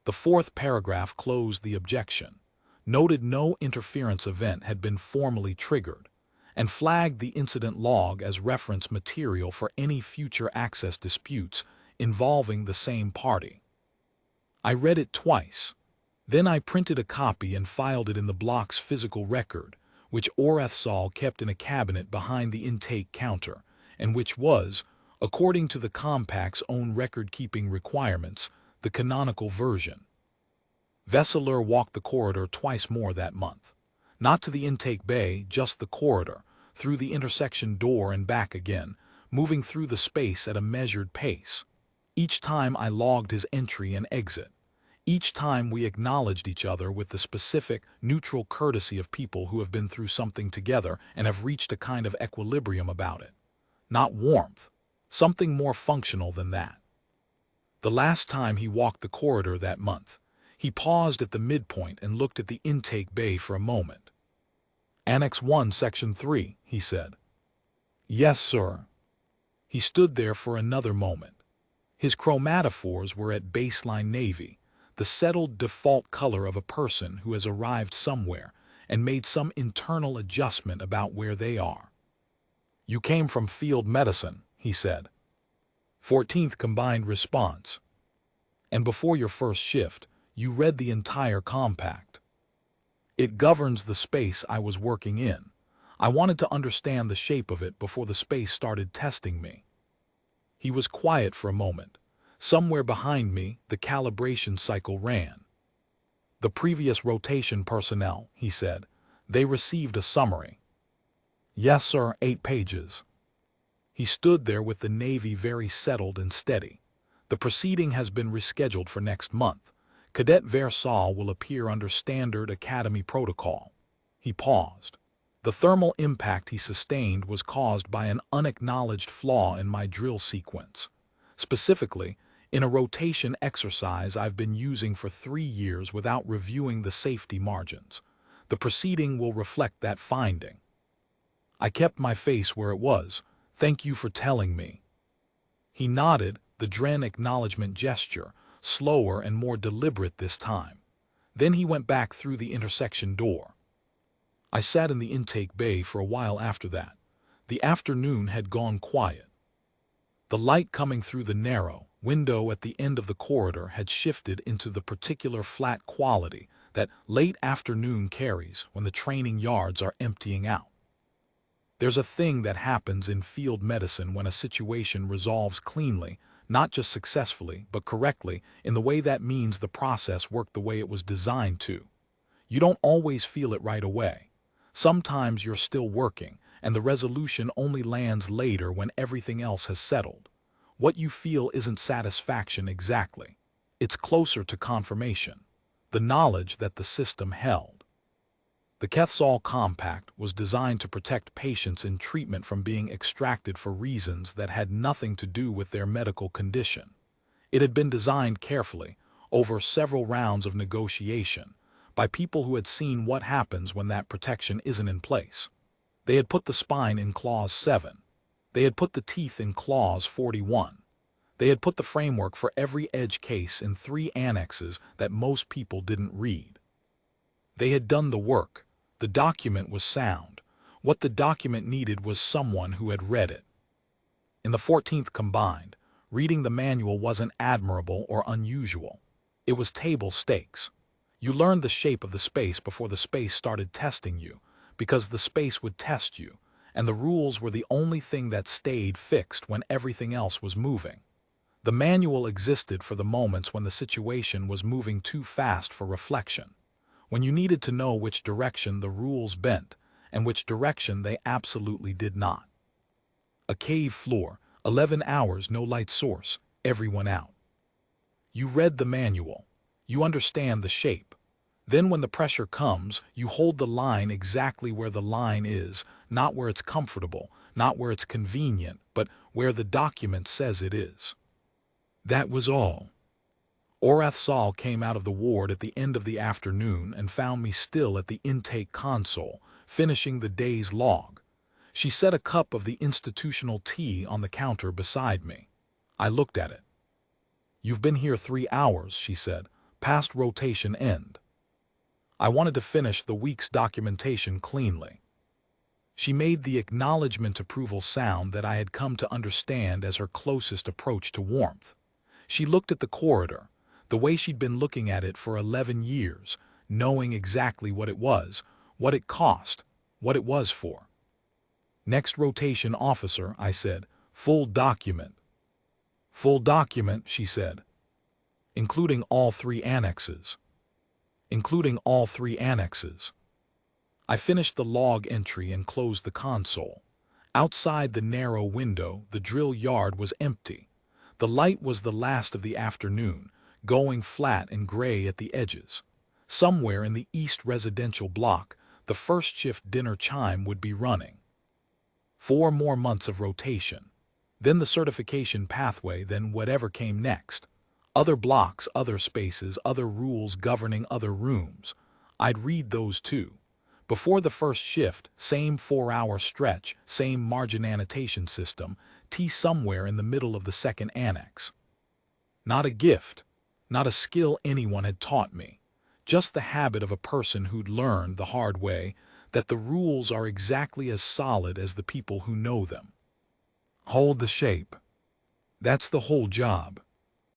The fourth paragraph closed the objection, noted no interference event had been formally triggered, and flagged the incident log as reference material for any future access disputes involving the same party. I read it twice. Then I printed a copy and filed it in the block's physical record, which Keth-Sall kept in a cabinet behind the intake counter, and which was, according to the compact's own record-keeping requirements, the canonical version. Vel-Kassar walked the corridor twice more that month. Not to the intake bay, just the corridor, through the intersection door and back again, moving through the space at a measured pace. Each time I logged his entry and exit. Each time we acknowledged each other with the specific, neutral courtesy of people who have been through something together and have reached a kind of equilibrium about it. Not warmth. Something more functional than that. The last time he walked the corridor that month, he paused at the midpoint and looked at the intake bay for a moment. Annex 1, Section 3, he said. Yes, sir. He stood there for another moment. His chromatophores were at baseline navy, the settled default color of a person who has arrived somewhere and made some internal adjustment about where they are. You came from field medicine, he said. 14th Combined Response. And before your first shift, you read the entire compact. It governs the space I was working in. I wanted to understand the shape of it before the space started testing me. He was quiet for a moment. Somewhere behind me, the calibration cycle ran. The previous rotation personnel, he said, they received a summary. Yes, sir, 8 pages. He stood there with the Navy very settled and steady. The proceeding has been rescheduled for next month. Cadet Vel-Kassar will appear under standard Academy protocol. He paused. The thermal impact he sustained was caused by an unacknowledged flaw in my drill sequence. Specifically, in a rotation exercise I've been using for 3 years without reviewing the safety margins. The proceeding will reflect that finding. I kept my face where it was. Thank you for telling me. He nodded, the Dren acknowledgement gesture, slower and more deliberate this time. Then he went back through the intersection door. I sat in the intake bay for a while after that. The afternoon had gone quiet. The light coming through the narrow window at the end of the corridor had shifted into the particular flat quality that late afternoon carries when the training yards are emptying out. There's a thing that happens in field medicine when a situation resolves cleanly, not just successfully, but correctly, in the way that means the process worked the way it was designed to. You don't always feel it right away. Sometimes you're still working, and the resolution only lands later when everything else has settled. What you feel isn't satisfaction exactly. It's closer to confirmation, the knowledge that the system held. The Keth-Sall Compact was designed to protect patients in treatment from being extracted for reasons that had nothing to do with their medical condition. It had been designed carefully, over several rounds of negotiation, by people who had seen what happens when that protection isn't in place. They had put the spine in Clause 7. They had put the teeth in Clause 41. They had put the framework for every edge case in 3 annexes that most people didn't read. They had done the work. The document was sound. What the document needed was someone who had read it. In the 14th Combined, reading the manual wasn't admirable or unusual. It was table stakes. You learned the shape of the space before the space started testing you, because the space would test you, and the rules were the only thing that stayed fixed when everything else was moving. The manual existed for the moments when the situation was moving too fast for reflection, when you needed to know which direction the rules bent and which direction they absolutely did not. A cave floor, 11 hours, no light source, everyone out. You read the manual. You understand the shape. Then when the pressure comes, you hold the line exactly where the line is, not where it's comfortable, not where it's convenient, but where the document says it is. That was all. Keth-Sall came out of the ward at the end of the afternoon and found me still at the intake console, finishing the day's log. She set a cup of the institutional tea on the counter beside me. I looked at it. "You've been here 3 hours," she said, "past rotation end." I wanted to finish the week's documentation cleanly. She made the acknowledgement approval sound that I had come to understand as her closest approach to warmth. She looked at the corridor, the way she'd been looking at it for 11 years, knowing exactly what it was, what it cost, what it was for. "Next rotation officer," I said, "full document." "Full document," she said. "Including all 3 annexes." "Including all 3 annexes." I finished the log entry and closed the console. Outside the narrow window, the drill yard was empty. The light was the last of the afternoon, going flat and gray at the edges. Somewhere in the east residential block, the first shift dinner chime would be running. 4 more months of rotation. Then the certification pathway, then whatever came next. Other blocks, other spaces, other rules governing other rooms. I'd read those too. Before the first shift, same 4-hour stretch, same margin annotation system, T somewhere in the middle of the second annex. Not a gift. Not a skill anyone had taught me, just the habit of a person who'd learned the hard way that the rules are exactly as solid as the people who know them. Hold the shape. That's the whole job.